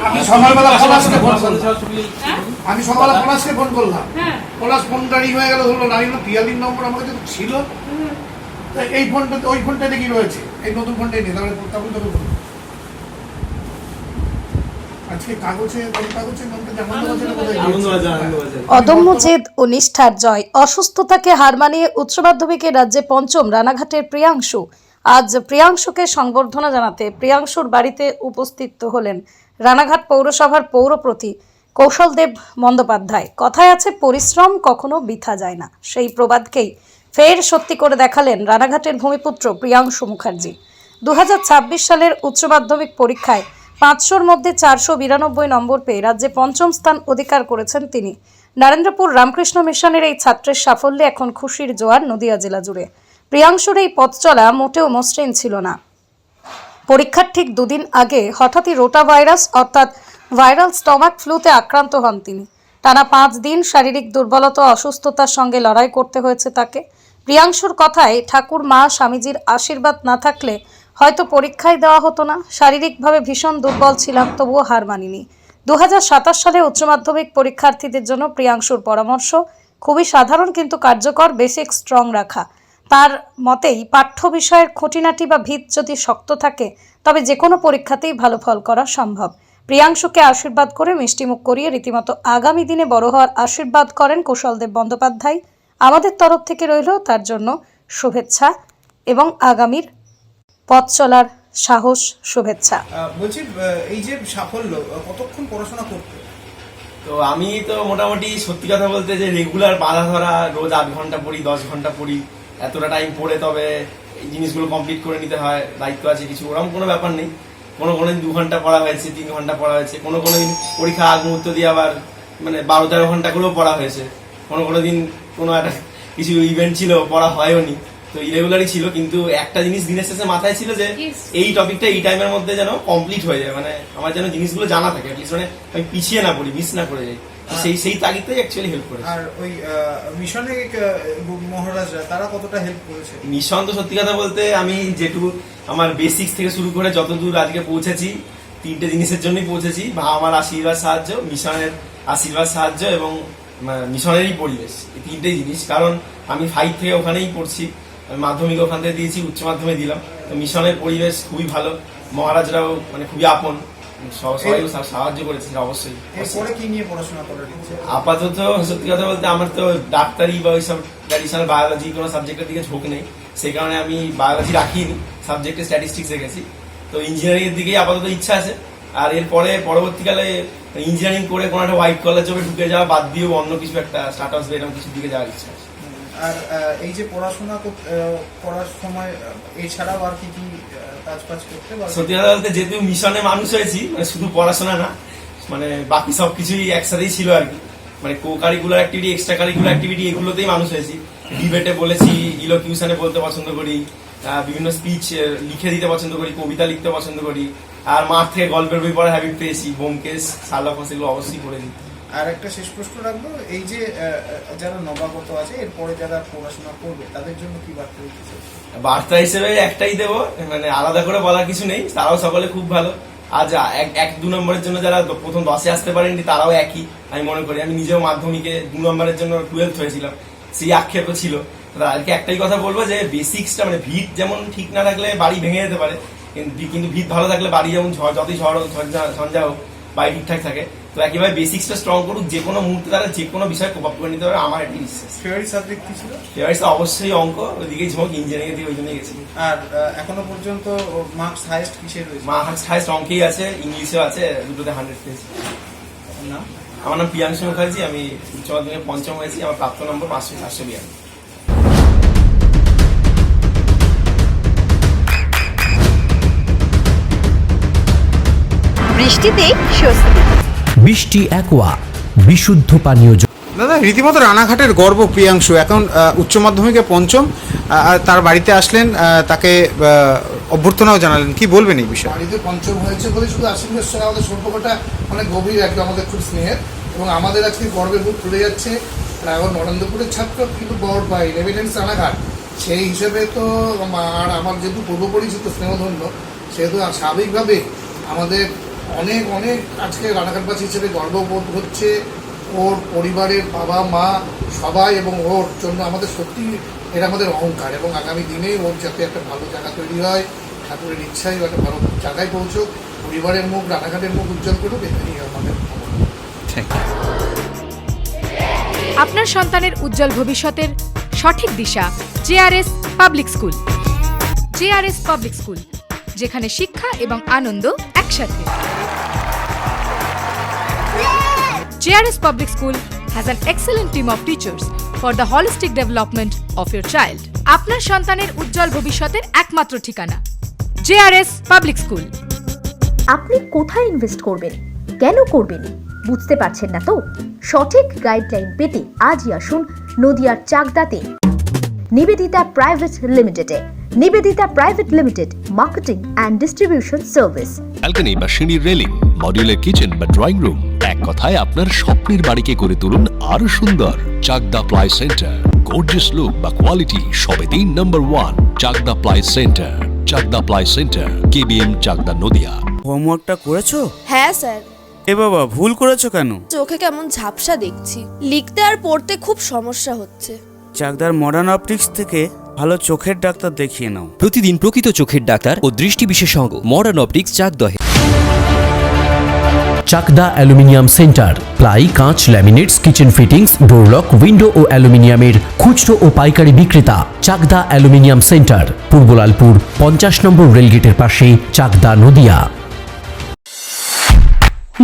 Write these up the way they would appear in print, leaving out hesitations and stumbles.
আমি সকালবেলা পলাশকে ফোন করলাম, পলাশ ফোনটা রিং হয়ে গেল, ধরলো না, পিয়ালির নম্বর আমার কাছে ছিল, এই ফোনটা ওই ফোনটাতে কি রয়েছে, এই নতুন ফোনটাই নেই, তাহলে অদম্য জেদ ও নিষ্ঠার জয়, অসুস্থতাকে হার মানিয়ে উচ্চ মাধ্যমিকে রাজ্যে পঞ্চম রানাঘাটের প্রিয়াংশু। আজ প্রিয়াংশুকে সংবর্ধনা জানাতে প্রিয়াংশুর বাড়িতে উপস্থিত হলেন রানাঘাট পৌরসভার পৌরপ্রতি কৌশলদেব বন্দ্যোপাধ্যায়। কথায় আছে, পরিশ্রম কখনো বৃথা যায় না। সেই প্রবাদকেই ফের সত্যি করে দেখালেন রানাঘাটের ভূমিপুত্র প্রিয়াংশু মুখার্জি। 2026 সালের উচ্চ মাধ্যমিক পরীক্ষায় 500-র মধ্যে 492 নম্বর পেয়ে রাজ্যে পঞ্চম স্থান অধিকার করেছেন তিনি। নরেন্দ্রপুর রামকৃষ্ণ মিশনের এই ছাত্রের সাফল্যে এখন খুশির জোয়ার নদিয়া জেলা জুড়ে। প্রিয়াংশুর এই পথ চলা মোটেও মসৃণ ছিল না। পরীক্ষার ঠিক দুদিন আগে হঠাৎই রোটা ভাইরাস অর্থাৎ ভাইরাল স্টমাক ফ্লুতে আক্রান্ত হন তিনি। টানা 5 দিন শারীরিক দুর্বলতা অসুস্থতার সঙ্গে লড়াই করতে হয়েছে তাকে। প্রিয়াংশুর কথায়, ঠাকুর মা স্বামীজির আশীর্বাদ না থাকলে হয়তো পরীক্ষায় দেওয়া হতো না। শারীরিকভাবে ভীষণ দুর্বল ছিলাম, তবুও হার মানিনি। 2027 সালে উচ্চ মাধ্যমিক পরীক্ষার্থীদের জন্য প্রিয়াংশুর পরামর্শ খুবই সাধারণ কিন্তু কার্যকর, বেসিক স্ট্রং রাখা। তার মতেই পাঠ্য বিষয়ের খুঁটিনাটি বা ভিত যদি শক্ত থাকে তবে যে কোনো পরীক্ষাতেই ভালো ফল করা সম্ভব। প্রিয়াংশুকে আশীর্বাদ করে মিষ্টিমুখ করিয়ে রীতিমতো আগামী দিনে বড় হওয়ার আশীর্বাদ করেন কৌশলদেব বন্দ্যোপাধ্যায়। আমাদের তরফ থেকে রইল তার জন্য শুভেচ্ছা এবং আগামীর পথ চলার সাহস, শুভেচ্ছা। বলছি, এই যে সাফল্য, কতক্ষণ পড়াশোনা করতে? তো আমি তো মোটামুটি সত্যি কথা বলতে যে রেগুলার বাধা ধরা, রোজ 8 ঘন্টা পড়ি, 10 ঘন্টা পড়ি, এতটা টাইম পড়ে তবে এই জিনিসগুলো কমপ্লিট করে নিতে হয়, দায়িত্ব আছে কিছু, ওরকম কোনো ব্যাপার নেই। কোনো দিন 2 ঘন্টা পড়া হয়েছে, 3 ঘন্টা পড়া হয়েছে, কোনো দিন পরীক্ষা আগ মুহূর্ত দিয়ে আবার 12-13 ঘন্টাগুলোও পড়া হয়েছে। কোনো দিন কোনো একটা কিছু ইভেন্ট ছিল, পড়া হয়ওনি, তো ইরেগুলারই ছিল। কিন্তু একটা জিনিস দিনের শেষে মাথায় ছিল যে এই টপিকটা এই টাইমের মধ্যে যেন কমপ্লিট হয়ে যায়, আমার যেন জিনিসগুলো জানা থাকে, আমি পিছিয়ে না পড়ি, মিস না করে যাই। সেই তাগিদটাই অ্যাকচুয়ালি হেল্প করেছে। আর ওই মিশনে মহারাজরা তারা কতটা হেল্প করেছে? মিশন তো সত্যি কথা বলতে আমি যেটুকু আমার বেসিক্স থেকে শুরু করে যতদূর আজকে পৌঁছেছি, 3টে জিনিসের জন্যই পৌঁছেছি। আমার আশীর্বাদ সাহায্য, মিশনের আশীর্বাদ সাহায্য এবং মিশনেরই পরিবেশ, এই 3টেই জিনিস। কারণ আমি 5 থেকে ওখানেই পড়ছি, মাধ্যমিক ওখান থেকে দিয়েছি, উচ্চ মাধ্যমিক দিলাম। তো মিশনের পরিবেশ খুবই ভালো, মহারাজরাও খুবই আপন, সবাই সাহায্য করেছে অবশ্যই। এরপরে কি নিয়ে পড়াশোনা করার ইচ্ছে? আপাতত সত্যি কথা বলতে আমার তো ডাক্তারি বা ওইসব ট্র্যাডিশনাল বায়োলজি কোনো সাবজেক্টের দিকে ঝোঁক নেই, সেই কারণে আমি বায়োলজি রাখিনি, সাবজেক্টে স্ট্যাটিস্টিক্স রেখেছি। তো ইঞ্জিনিয়ারিং এর দিকেই আপাতত ইচ্ছা আছে। আর এরপরে পরবর্তীকালে ইঞ্জিনিয়ারিং করে কোনো একটা হোয়াইট কলার জবে ঢুকে যাওয়া বাদ দিয়েও অন্য কিছু একটা স্টার্টআপস বা এরকম কিছু দিকে যাওয়ার ইচ্ছা আছে। আর এই যে পড়াশোনা করার সময় এছাড়াও আর কি কি কাজ করতে পারবে? সত্যি কথা বলতে যেহেতু মিশনে মানুষ হয়েছি, শুধু পড়াশোনা না, বাকি সবকিছুই একসাথেই ছিল আর কি। Co curricular activity, extracurricular activity, এগুলোতেই মানুষ হয়েছি। ডিবেটে বলেছি, ইলোকিউশনে বলতে পছন্দ করি, বিভিন্ন স্পিচ লিখে দিতে পছন্দ করি, কবিতা লিখতে পছন্দ করি। আর মাঠ থেকে গল্পের বই পড়ার হ্যাবিট পেয়েছি, ব্যোমকেশ, শার্লক হোমস, এগুলো অবশ্যই পড়েছি। আর একটা শেষ প্রশ্ন রাখবো, এই যে যারা নবাগত আছে, এরপরে যারা পড়াশোনা করবে তাদের জন্য কি বার্তা দিতে চাই? বার্তা হিসেবে একটাই দেবো, আলাদা করে বলার কিছু নেই, তারাও সকলে খুব ভালো। আজ 1-2 নম্বরের জন্য যারা প্রথম 10-এ আসতে পারেনি তারাও একই আমি মনে করি। আমি নিজেও মাধ্যমিকে 2 নম্বরের জন্য 12th হয়েছিলাম, সেই আক্ষেপও ছিল। তাদেরকে একটাই কথা বলবো যে বেসিক্সটা, ভিত যেমন ঠিক না থাকলে বাড়ি ভেঙে যেতে পারে, কিন্তু ভিত ভালো থাকলে বাড়ি যেমন যতই ঝঞ্ঝা হোক, বাড়ি ঠিকঠাক থাকে। তো একেবারে বেসিক্সটা স্ট্রং করুক, যে কোনো মুহূর্তে তারা যে কোনো বিষয় কোপ আপ করে নিতে পারে, আমার এটি বিশ্বাস। ফেভারিট সাবজেক্ট কি ছিল? ফেভারিট অবশ্যই অঙ্ক, ওইদিকেই ঝোঁক, ইঞ্জিনিয়ারিং এর দিকে ওই জন্যই গেছি। আর এখনো পর্যন্ত মার্কস হাইয়েস্ট কিসে রয়েছে? মার্কস হাইয়েস্ট অঙ্কেই আছে, ইংলিশেও আছে, দুটোতে 100 পেয়েছি। আমার নাম প্রিয়াংশু মুখার্জি, আমি উচ্চ মাধ্যমিকে 5ম হয়েছি, আমার প্রাপ্ত নম্বর 500-492। বৃষ্টিতে স্বস্তি। বৃষ্টি অ্যাকোয়া, বিশুদ্ধ পানীয় জল। দাদা, রীতিমতো রানাঘাটের গর্ব প্রিয়াংশু, এখন উচ্চ মাধ্যমিকে 5ম, আর তার বাড়িতে আসলেন, তাকে অভ্যর্থনাও জানালেন, কি বলবেন এই বিষয়ে? বাড়িতে 5ম হয়েছে বলে শুধু আশীর্বাদের সঙ্গে আমাদের সম্পর্কটা অনেক গভীর, একদম আমাদের খুব স্নেহের, এবং আমাদের আজকে গর্বে বুক খুলে যাচ্ছে। এখন নরেন্দ্রপুরের ছাত্র, কিন্তু বড় বাই রেভিডেন্স রানাঘাট, সেই হিসেবে তো আর আমার যেহেতু পূর্ব পরিচিত স্নেহধন্য, সেহেতু স্বাভাবিকভাবে আমাদের অনেক অনেক আজকে রানাঘাটবাসী হিসেবে গর্ববোধ হচ্ছে। ওর পরিবারের বাবা মা সবাই এবং ওর জন্য আমাদের সত্যি এটা আমাদের অহংকার, এবং আগামী দিনে ওর যাতে একটা ভালো জায়গা তৈরি হয়, ঠাকুরের ইচ্ছায় একটা ভালো জায়গায় পৌঁছুক, পরিবারের মুখ রানাঘাটের মুখ উজ্জ্বল করুক, এটাই আমাদের আপনার সন্তানের উজ্জ্বল ভবিষ্যতের সঠিক দিশা JRS public school. JRS public school, যেখানে শিক্ষা এবং আনন্দ একসাথে। JRS public school has an excellent team of teachers for the holistic development of your child. আপনার সন্তানের উজ্জ্বল ভবিষ্যতের একমাত্র ঠিকানা জেআরএস পাবলিক স্কুল। আপনি কোথায় ইনভেস্ট করবেন, কেন করবেন, বুঝতে পারছেন না তো? সঠিক গাইডলাইন পেতে আজই আসুন নদিয়ার চাকদাতে নিবেদিতা প্রাইভেট লিমিটেডে। Nivedita private limited, marketing and distribution service. Balcony বা সিঁড়ির রেলিং, মডিউলার কিচেন বা ড্রয়িং রুম, এক কথায় আপনার স্বপ্নের বাড়িকে করে তুলুন আরো সুন্দর। Chakda ply centre, gorgeous look বা কোয়ালিটি সবেতেই number 1। Chakda ply centre, Chakda ply centre, KBM, Chakda, Nadia. হোমওয়ার্কটা করেছো? হ্যাঁ স্যার। এ বাবা, ভুল করেছো কেন? চোখে কেমন ঝাপসা দেখছি, লিখতে আর পড়তে খুব সমস্যা হচ্ছে। চাকদার মডার্ন অপটিক্স থেকে ভালো চোখের ডাক্তার দেখিয়ে নাও। প্রতিদিন প্রকৃত চোখের ডাক্তার ও দৃষ্টি বিশেষজ্ঞ মডার্ন অপটিক্স চাকদহে। চাকদা অ্যালুমিনিয়াম সেন্টার, প্লাই, কাঁচ, laminates, kitchen fittings, door lock, window ও অ্যালুমিনিয়ামের খুচরো ও পাইকারি বিক্রেতা। Chakda aluminium centre, Purbalalpur 50 number রেলগেটের পাশে, চাকদা, নদিয়া।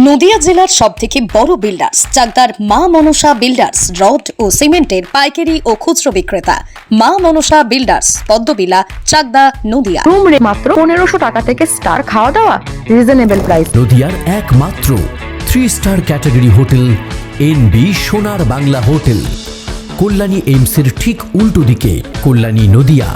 নদিয়া জেলার সবথেকে বড় বিল্ডার্স চাকদার মা মনসা বিল্ডার্স, রড ও সিমেন্টের পাইকারি ও খুচরো বিক্রেতা। মা মনসা বিল্ডার্স, পদ্মবিলা, চাকদা, নদিয়া। রুম রে মাত্র 1500 টাকা থেকে স্টার, খাওয়া দাওয়া রিজনেবল প্রাইস। নদিয়ার একমাত্র 3 স্টার ক্যাটাগরি হোটেল এনবি সোনার বাংলা হোটেল, কল্যাণী এইমসের ঠিক উল্টো দিকে, কল্যাণী, নদিয়া।